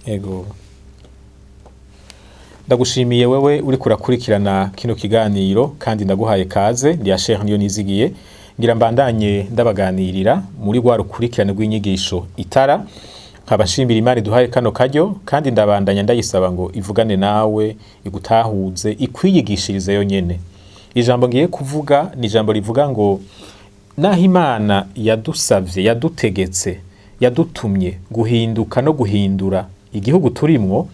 Ego. Ndagushimiye wewe uri kurakurikirana kino kiganiro kandi ndaguhaye kaze ndi Sheikh niyo nizigiye ngira mbandanye ndabaganirira muri gwa rukurikirane rw'inyigisho itara nkabashimira Imana duhaye kano karyo kandi ndabandanya ndayisaba ngo ivugane nawe igutahuze ikwiyigishirize yo nyene. Ijambo ngiye kuvuga ni ijambo rivuga ngo naho Imana yadusavye yadutegetse yadutumye guhinduka no guhindura igihugu turimwo,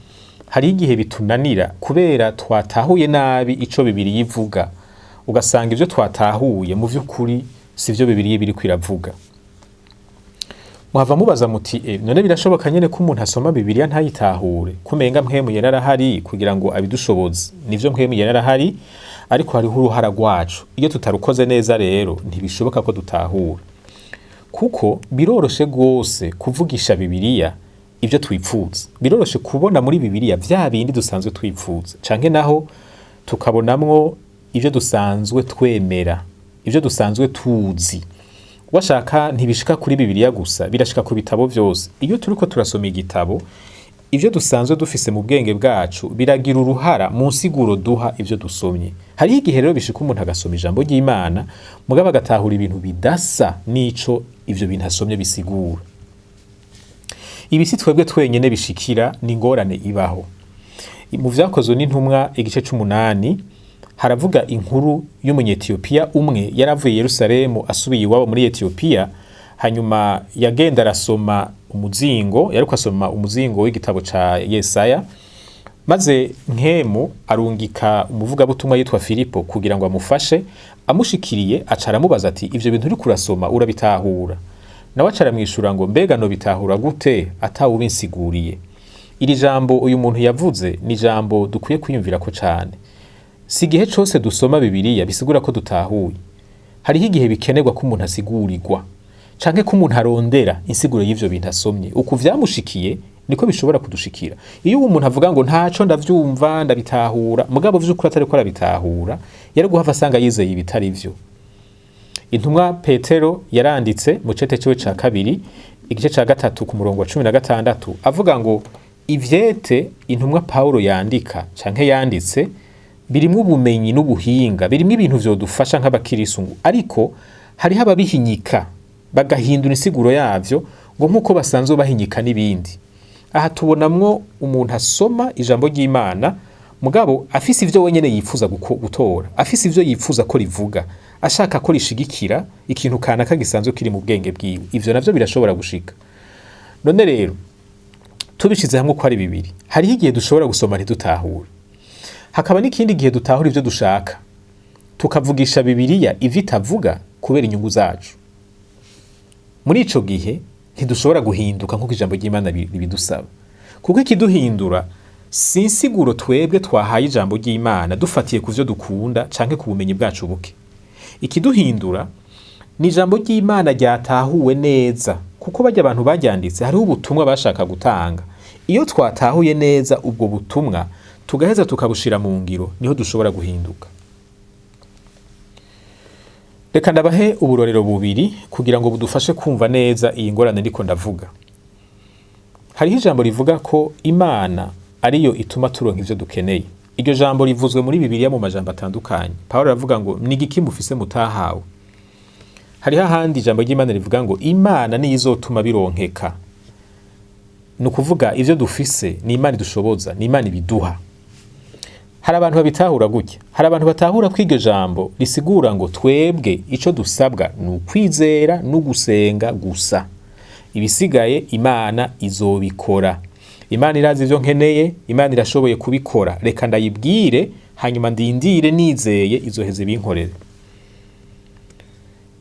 hari igihe bitunanira kubera twatahuye nabi ico Bibiliya ivuga, ugasanga ivyo twatahuye mu vy'ukuri sivyo Bibiliya biri kwiravuga. Muhava mubaza muti none birashoboka nyene ko umuntu asoma Bibiliya ntayitahure, kumenga mpwemu yararahari kugira ngo abidushoboze. Nivyo mpwemu yararahari, ariko hariho uruhara rwacu. Iyo tutarukoze neza rero ntibishoboka ko dutahura, kuko biroroshe gose kuvugisha Bibiliya ivyo twipfuza. Biroroshe kubona muri Bibiliya vya bindi dusanzwe twipfuza, canke naho tukabonamwo ivyo dusanzwe twemera, ivyo dusanzwe tuzi. Washaka ntibishika kuri Bibiliya gusa, birashika ku bitabo vyose. Iyo turiko turasoma igitabo, ivyo dusanzwe dufise mu bwenge bwacu biragira uruhara mu nsiguro duha ivyo dusomye. Hari igihe rero bishika umuntu agasoma ijambo ry'Imana mugabo agatahura ibintu bidasa n'ico ivyo bintu asomye bisigura. Ibi si twebwe twenyene bishikira, ni ingorane ibaho. Mu vyakozwe n'intumwa igice 8 haravuga inkuru y'umunyetiyopiya umwe yaravuye Yerusalemu asubiye iwabo muri Etiyopiya, hanyuma yagenda arasoma umuzingo, yariko asoma umuzingo w'igitabo ca Yesaya, maze nkemu arungika umuvuga butumwa yitwa Filipo kugira ngo amufashe. Amushikiriye acara amubaza ati ivyo bintu uri kurasoma urabitahura? Nawe acara mwishura ngo mbega no bitahura gute atawubinsiguriye. Iri jambo uyu muntu yavuze ni jambo dukwiye kwiyumvira ko cane. Si igihe cose dusoma Bibiliya bisigura ko dutahuye. Hariho igihe bikenerwa ko umuntu asigurirwa, canke ko umuntu arondera insiguro y'ivyo bintu asomye. Uku vyamushikiye niko bishobora kudushikira. Iyo umuntu avuga ngo ntaco ndavyumva ndabitahura, mugabo vy'ukuri atariko arabitahura, yari guhava asanga yizeye ibitari vyo. Intumwa Petero yaranditse mu cete ciwe ca 2 igice ca 3 ku murongo wa 16 avuga ngo ivyete intumwa Paulo yandika canke yanditse birimwo ubumenyi n'ubuhinga, birimwo ibintu vyodufasha nk'abakirisu, ariko hariho ababihinyika bagahindura insiguro yavyo ngo nkuko basanzwe bahinyika n'ibindi. Aha tubonamwo umuntu asoma ijambo ry'Imana mugabo afise ivyo wenyene yifuza gutora, afise ivyo yifuza ko rivuga, ashaka ko rishigikira ikintu kanaka gisanzwe kiri mu bwenge bwiwe. Ivyo navyo birashobora gushika. None rero tubishize hamwe ko ari bibiri, hariho igihe dushobora gusoma ntidutahure, hakaba n'ikindi gihe dutahura ivyo dushaka, tukavugisha Bibiliya ivyo itavuga kubera inyungu zacu. Muri ico gihe ntidushobora guhinduka nk'uko ijambo ry'Imana bidusaba, kuko ikiduhindura si insiguro twebwe twahaye ijambo ry'Imana dufatiye ku vyo dukunda canke ku bumenyi bwacu buke. Ikiduhindura ni ijambo ry'Imana ryatahuwe neza, kuko barya abantu baryanditse hariho ubutumwa bashaka gutanga. Iyo twatahuye neza ubwo butumwa tugaheza tukabushira mu ngiro, niho dushobora guhinduka. Reka ndabahe uburorero bubiri kugira ngo budufashe kumva neza iyi ngorane ndiko ndavuga. Hariho ijambo rivuga ko Imana ariyo ituma turonka ivyo dukeneye. Iryo jambo rivuzwe muri Bibiliya mu majambo atandukanye. Paulo aravuga ngo nigiki mufise mutahawe. Hariho ahandi ijambo ry'Imana rivuga ngo Imana niyo izotuma bironkeka. Nukuvuga ivyo dufise ni Imana idushoboza, ni Imana ibiduha. Hari abantu babitahura gutya. Hari abantu batahura ko iryo jambo risigura ngo twebwe ico dusabwa ni ukwizera no gusenga gusa, ibisigaye Imana izobikora. Imana irazi ivyo nkeneye, Imana irashoboye kubikora, reka ndayibwire hanyuma ndindire nizeye izoheze binkorere.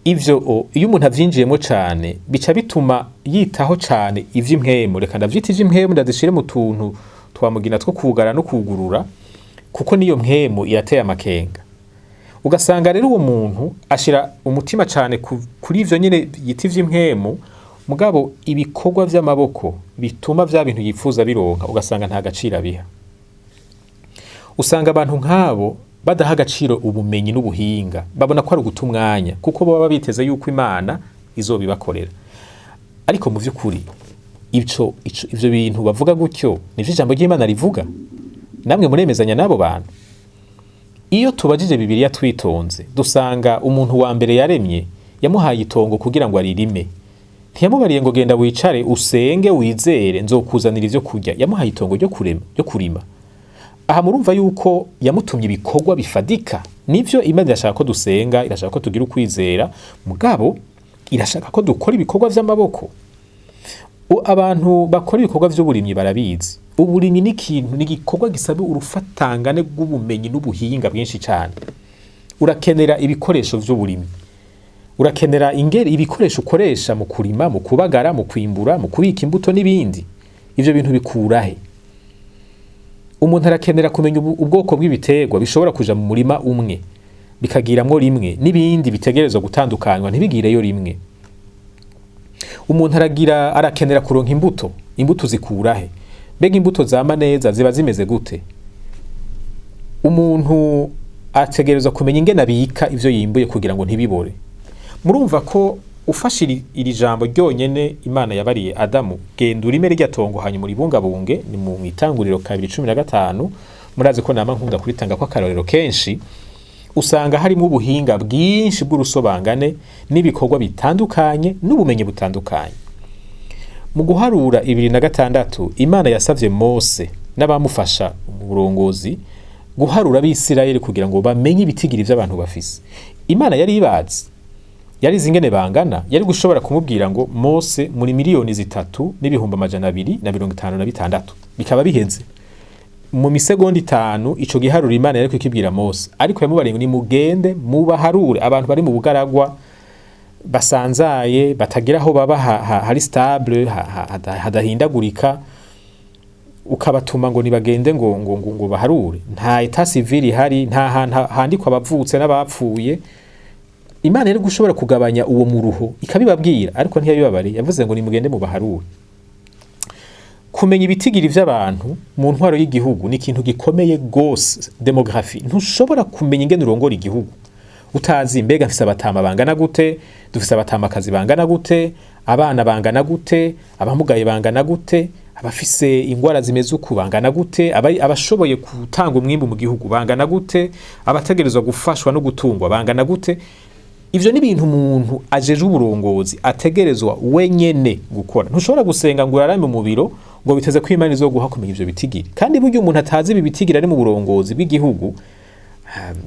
Ivyo iyo umuntu avyinjiyemo cane bica bituma yitaho cane ivy'impwemu. Reka ndavyita ivy'impwemu ndazishire mu tuntu twamugina two kugara no kugurura, kuko niyo mpwemu irateye amakenga. Ugasanga rero uwo muntu ashira umutima cane kuri ivyo nyene yita ivy'impwemu, mugabo ibikorwa vy'amaboko bituma vya bintu yifuza bironka ugasanga nta gaciro biha. Usanga abantu nk'abo badaha agaciro ubumenyi n'ubuhinga, babona ko ari uguta umwanya kuko baba biteze yuko Imana izobibakorera. Ariko mu vy'ukuri ivyo bintu bavuga gutyo nivyo ijambo ry'Imana rivuga, namwe muremezanya n'abo bantu. Iyo tubajije Bibiliya twitonze dusanga umuntu wa mbere yaremye yamuhaye itongo kugira ngo aririme. Ntiyamubariye ngo genda wicare usenge wizere nzokuzanira ivyo kurya, yamuhaye itongo ryo kurima. Aha murumva yuko yamutumye ibikorwa bifadika. Nivyo Imana irashaka ko dusenga, irashaka ko tugira ukwizera, mugabo irashaka ko dukora ibikorwa vy'amaboko. Abantu bakora ibikorwa vy'uburimyi barabizi. Uburimyi ni ikintu, ni igikorwa gisaba urufatangane rw'ubumenyi n'ubuhinga bwinshi cyane. Urakenera ibikoresho vy'uburimyi, urakenera ibikoresho ukoresha mu kurima, mu kubagara, mu kwimbura, mu kubika imbuto n'ibindi. Ivyo bintu bikurahe? Umuntu arakenera kumenya ubwoko bw'ibiterwa bishobora kuja mu murima umwe bikagiramwo rimwe, n'ibindi bitegerezwa gutandukanywa ntibigireyo rimwe. Umuntu arakenera kuronka imbuto zikurahe? Mbega imbuto zama neza ziba zimeze gute? Umuntu ategerezwa kumenya ingene abika ivyo yimbuye kugira ngo ntibibore. Murumva ko ufashe iri jambo ryonyene Imana yabariye Adamu, genda urime rya tongo hanyuma uribungabunge, ni mu Itanguriro 2:15. Murazi ko nama nkunda kuritanga ko akarorero kenshi, usanga harimo ubuhinga bwinshi bw'urusobangane n'ibikorwa bitandukanye n'ubumenyi butandukanye. Mu guharura 2:6 Imana yasavye Mose n'abamufasha mu burongozi guharura abisirayeli kugira ngo bamenye ibitigiri vy'abantu bafise. Imana yari ibazi, yari zingene bangana, yari gushobora kumubwira ngo Mose muri 3,256,000 bikaba biheze mu misegonda 5. Ico giharura Imana yari kwikibwira Mose, ariko yamubariye ngo ni mugende mubaharure abantu bari mu bugaragwa basanzaye batagira aho baba hari stable hadahindagurika, ukabatuma ngo nibagende ngo baharure. Nta etat civil ihari, nta handikwa abavutse n'abapfuye. Imana yari gushobora kugabanya uwo muruho ikabibabwira, ariko ntiyabibabariye, yavuze ngo nimugende mu baharure. Kumenya ibitigiri vy'abantu mu ntwaro y'igihugu ni ikintu gikomeye gose. Demografi ntushobora kumenya ingene urongora igihugu utazi mbega mfise abatama bangana gute, dufise abatamakazi bangana gute, abana bangana gute, abamugaye bangana gute, abafise ingwara zimeze uku bangana gute, abashoboye gutanga umwimbu mu gihugu bangana gute, abategerezwa gufashwa no gutungwa bangana gute. Ivyo ni ibintu umuntu ajeje uburongozi ategerezwa wenyene gukora. Ntushobora gusenga ngo urarame mu biro ngo biteze ko Imana izoguha kumenya ivyo bitigiri, kandi buryo umuntu atazi ibi bitigiri ari mu burongozi bw'igihugu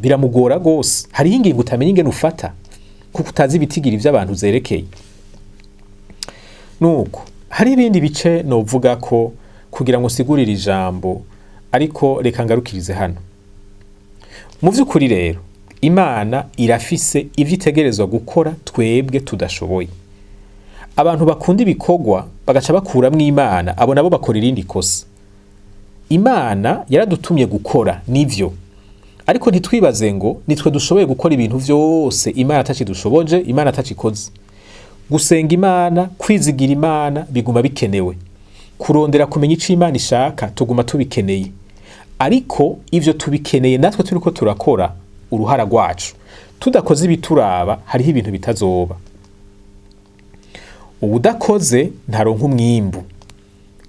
biramugora gose. Hari ingingo utamenya ingene ufata kuko utazi ibitigiri vy'abantu zerekeye. Nuko hari ibindi bice novuga ko kugira ngo sigurire ijambo, ariko reka ngarukirize hano. Mu vy'ukuri rero Imana irafise ivyo itegerezwa gukora twebwe tudashoboye. Abantu bakunda ibikorwa bagaca bakuramwo Imana, abo nabo bakora irindi kosa. Imana yaradutumye gukora nivyo, ariko ntitwibaze ngo nitwe dushoboye gukora ibintu vyose Imana atacidushoboje, Imana atacikoze. Gusenga Imana, kwizigira Imana biguma bikenewe. Kurondera kumenya ico Imana ishaka tuguma tubikeneye, ariko ivyo tubikeneye natwe turiko turakora uruhara rwacu. Tudakoze ibituraba hariho ibintu bitazoba. Ubudakoze ntaronka umwimbu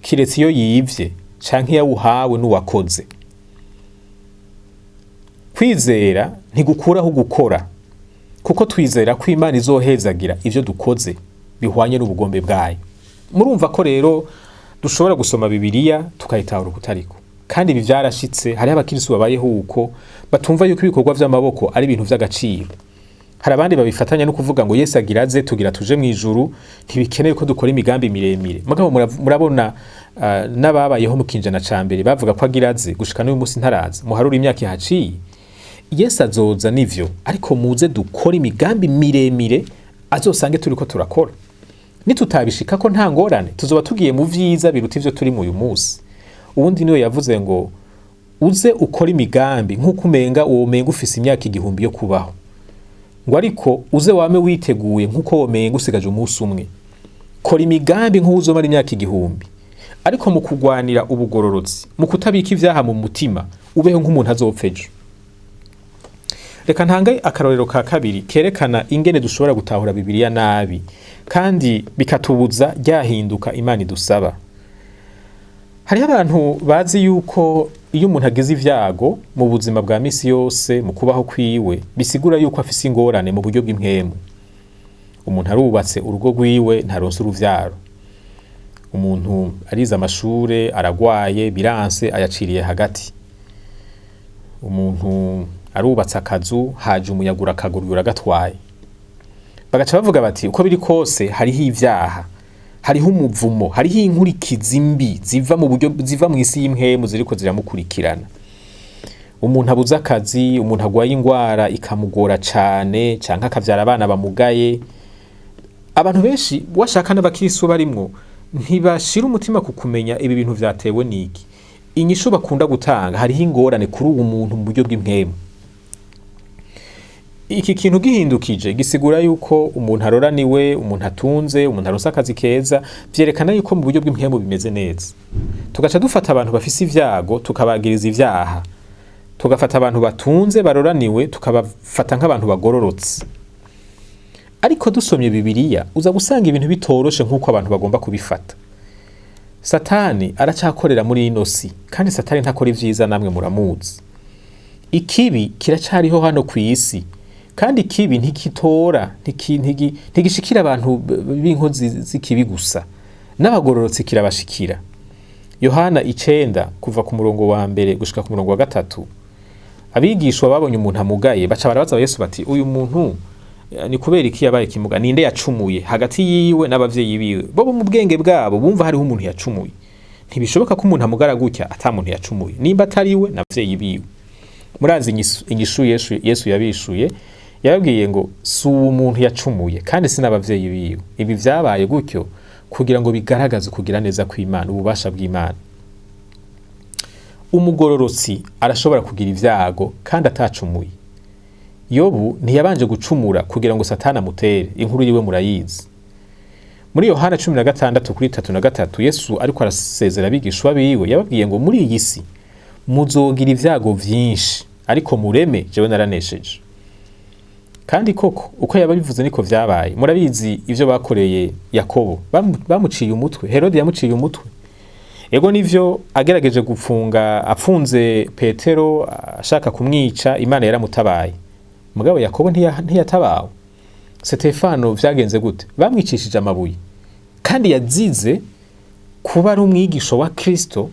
kiretse iyo yivye canke yawuhawe n'uwakoze. Kwizera ntigukuraho gukora, kuko twizera ko Imana izohezagira ivyo dukoze bihwanye n'ubugombe bwayo. Murumva ko rero dushobora gusoma Bibiliya tukayitahura kutariko, kandi ibi vyarashitse. Hari abakirisu babayeho uko batumva yuko ibikorwa vy'amaboko ari ibintu vy'agaciro. Hari abandi babifatanya no kuvuga ngo Yesu agira aze tugira tuje mu ijuru, ntibikeneye ko dukora imigambi miremire. Mugabo murabona n'ababayeho mu kinjana ca mbere bavuga ko agira aze gushika n'uyu munsi ntaraza. Muharura imyaka ihaciye, Yesu azoza nivyo, ariko muze dukora imigambi miremire azosange turiko turakora. Nitutabishika ko nta ngorane, tuzoba tugiye mu vyiza biruta ivyo turi mu uyu munsi. Ubundi niwe yavuze ngo uze ukora imigambi nk'uko umenga ufise imyaka 1000 yo kubaho, ngo ariko uze wame witeguye nk'uko womenga usigaje umunsi umwe. Kora imigambi nk'uzomara imyaka 1000, ariko mu kugwanira ubugororotsi, mu kutabika ivyaha mu mutima, ubeho nk'umuntu azopfa ejo. reka ntange akarorero ka kabiri kerekana ingene dushobora gutahura Bibiliya nabi kandi bikatubuza ryahinduka Imana idusaba. Hariho abantu bazi yuko iyo umuntu agize ivyago mu buzima bwa misi yose mu kubaho kwiwe bisigura yuko afise ingorane mu buryo bw'impwemu. Umuntu arubatse urugo rwiwe ntaronse uruvyaro, umuntu arize amashure aragwaye biranse ayaciriye hagati, umuntu arubatse akazu haje umuyaga urakagurura uragatwaye. Bagaca bavuga bati uko biri kose hariho ivyaha, hariho umuvumo, hariho inkurikizi mbi ziva mu buryo ziva mu isi y'impwemu ziriko ziramukurikirana. Umuntu abuze akazi, umuntu agwaye ingwara ikamugora cane canke akavyara abana bamugaye. Abantu benshi washaka n'abakristo barimwo ntibashira umutima ku kumenya ibi bintu vyatewe niki. Inyishu bakunda gutanga hariho ingorane kuri uwo muntu mu buryo bw'impwemu. Iki kintu gihindukije gisigura yuko umuntu aroraniwe, umuntu atunze, umuntu aronse akazi keza, vyerekana yuko mu buryo bw'impwemu bimeze neza. Tugaca dufata abantu bafise ivyago tukabagiriza ivyaha, tugafata abantu batunze baroraniwe tukabafata nk'abantu bagororotse. Ariko dusomye Bibiliya uza gusanga ibintu bitoroshe nk'uko abantu bagomba kubifata. Satani aracakorera muri ino si, kandi Satani ntakora ivyiza, namwe muramuzi. Ikibi kiracariho hano kw'isi, kandi ikibi ntikitora ntigishikira abantu b'inkozi z'ikibi gusa, n'abagororotsi kirabashikira. Yohana 9 kuva ku murongo wa mbere gushika ku murongo wa 3, abigishwa babonye umuntu amugaye baca barabaza Yesu bati uyu muntu ni kubera iki yabaye kimuga, ninde yacumuye hagati yiwe n'abavyeyi biwe? Bo mu bwenge bwabo bumva hariho umuntu yacumuye. Ntibishoboka ko umuntu amugara gutya ata muntu yacumuye, nimba atariwe n'abavyeyi biwe. Murazi inyishu Yesu yabishuye, yababwiye ngo si umuntu yacumuye kandi si n'abavyeyi biwe. Ibi vyabaye gutyo kugira ngo bigaragaze kugira neza kw'Imana, ububasha bw'Imana. Umugororotsi arashobora kugira ivyago kandi atacumuye. Yobu ntiyabanje gucumura kugira ngo Satani amutere, inkuru yiwe murayizi. Muri Yohana 16:3 Yesu ariko arasezera abigishwa biwe yababwiye ngo muri iyi si muzogira ivyago vyinshi, ariko mureme jewe naranesheje. Kandi koko uko yababivuze niko vyabaye. Murabizi ivyo bakoreye Yakobo, bamuciye umutwe, Herode yamuciye umutwe. Ego nivyo agerageje gufunga, afunze Petero ashaka kumwica, Imana yaramutabaye. Mugabo Yakobo ntiyatabawe. Stefano vyagenze gute? Bamwicishije amabuye. Kandi yazize kuba ari umwigisho wa Kristo,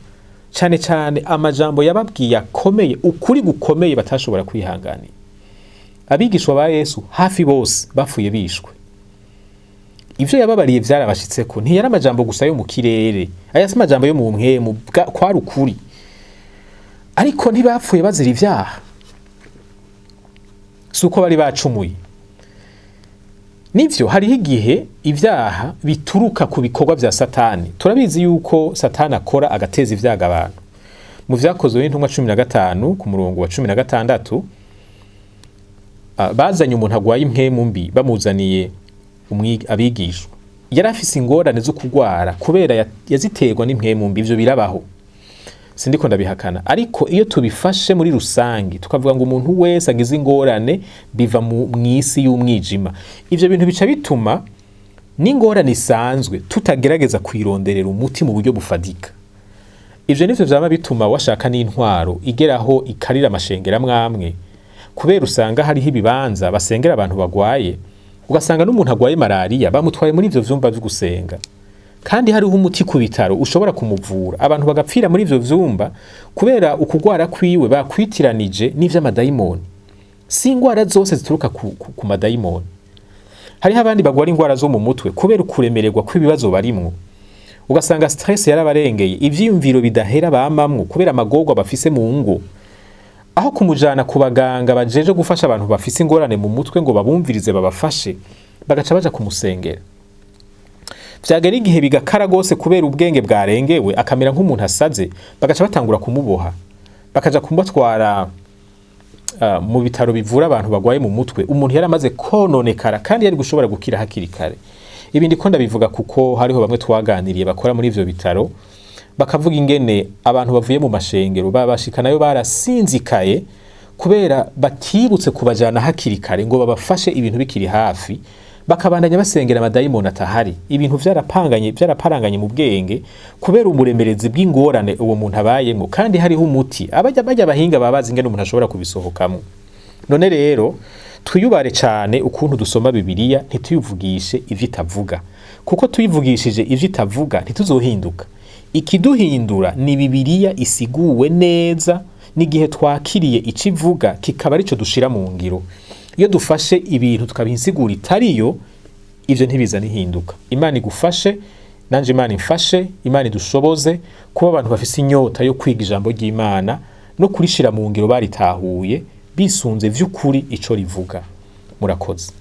cyane cyane amajambo yababwiye akomeye, ukuri gukomeye batashobora kwihanganira. Abigishwa ba Yesu hafi bose bapfuye bishwe. Ivyo yababariye vyarabashitseko, ntiyari amajambo gusa yo mu kirere, aya si amajambo yo mu mpwemu, kwari ukuri. Ariko ntibapfuye bazira ivyaha, suko bari bacumuye. Nivyo hariho igihe ivyaha bituruka ku bikorwa vya Satani. Turabizi yuko Satani akora agateza ivyaga abantu. Mu vyakozwe n'intumwa 15 ku murongo wa 16 bazanye umuntu agwaye impwemu mbi bamuzaniye abigishwa. Yari afise ingorane zo kugwara kubera yaziterwa n'impwemu mbi. Ivyo birabaho, sindiko ndabihakana, ariko iyo tubifashe muri rusangi tukavuga ngo umuntu wese agize ingorane biva mu isi y'umwijima, ivyo bintu bica bituma n'ingorane isanzwe tutagerageza kwironderera umuti mu buryo bufadika. Ivyo nivyo vyama bituma washaka n'intwaro igeraho ikarira amashengera mwamwe, kubera usanga hariho ibibanza basengera abantu bagwaye, ugasanga n'umuntu agwaye malaria bamutwaye muri ivyo vyumba vyo gusenga, kandi hariho umuti ku bitaro ushobora kumuvura. Abantu bagapfira muri ivyo vyumba kubera ukugwara kwiwe bakwitiranije n'ivy'amadayimoni. Si ingwara zose zituruka ku madayimoni. Hariho abandi bagwara ingwara zo mu mutwe kubera ukuremererwa kw'ibibazo barimwo, ugasanga stress yarabarengeye, ivyiyumviro bidahera bamamwo kubera amagorwa bafise mu ngo. Aho kumujana ku baganga bajeje gufasha abantu bafise ingorane mu mutwe ngo babumvirize babafashe, bagaca baja kumusengera. Vyagera igihe bigakara gose kubera ubwenge bwarengewe, akamera nk'umuntu asaze, bagaca batangura kumuboha, bakaja kumutwara mu bitaro bivura abantu bagwaye mu mutwe. Umuntu yaramaze kononekara kandi yari gushobora gukira hakiri kare. Ibi ndiko ndabivuga kuko hariho bamwe twaganiriye bakora muri ivyo bitaro, bakavuga ingene abantu bavuye mu mashengero babashikanayo barasinzikaye kubera batibutse kubajana hakiri kare ngo babafashe ibintu bikiri hafi, bakabandanya basengera amadayimoni atahari, ibintu vyaraparanganye mu bwenge kubera umuremerezi bw'ingorane uwo muntu abayemwo, kandi hariho umuti bajya abahinga babazi ingene umuntu ashobora kubisohokamo. None rero twiyubare cane ukuntu dusoma Bibiliya, ntituyivugishe ivyo itavuga, kuko tuyivugishije ivyo itavuga ntituzohinduka. Ikiduhindura ni Bibiliya isiguwe neza, n'igihe twakiriye ico ivuga kikaba arico dushira mu ngiro. Iyo dufashe ibintu tukabisigura itariyo, ivyo ntibizana ihinduka. Imana igufashe, nanje Imana imfashe, Imana idushoboze kuba abantu bafise inyota yo kwiga ijambo ry'Imana no kurishira mu ngiro baritahuye, bisunze vy'ukuri ico rivuga. Murakoze.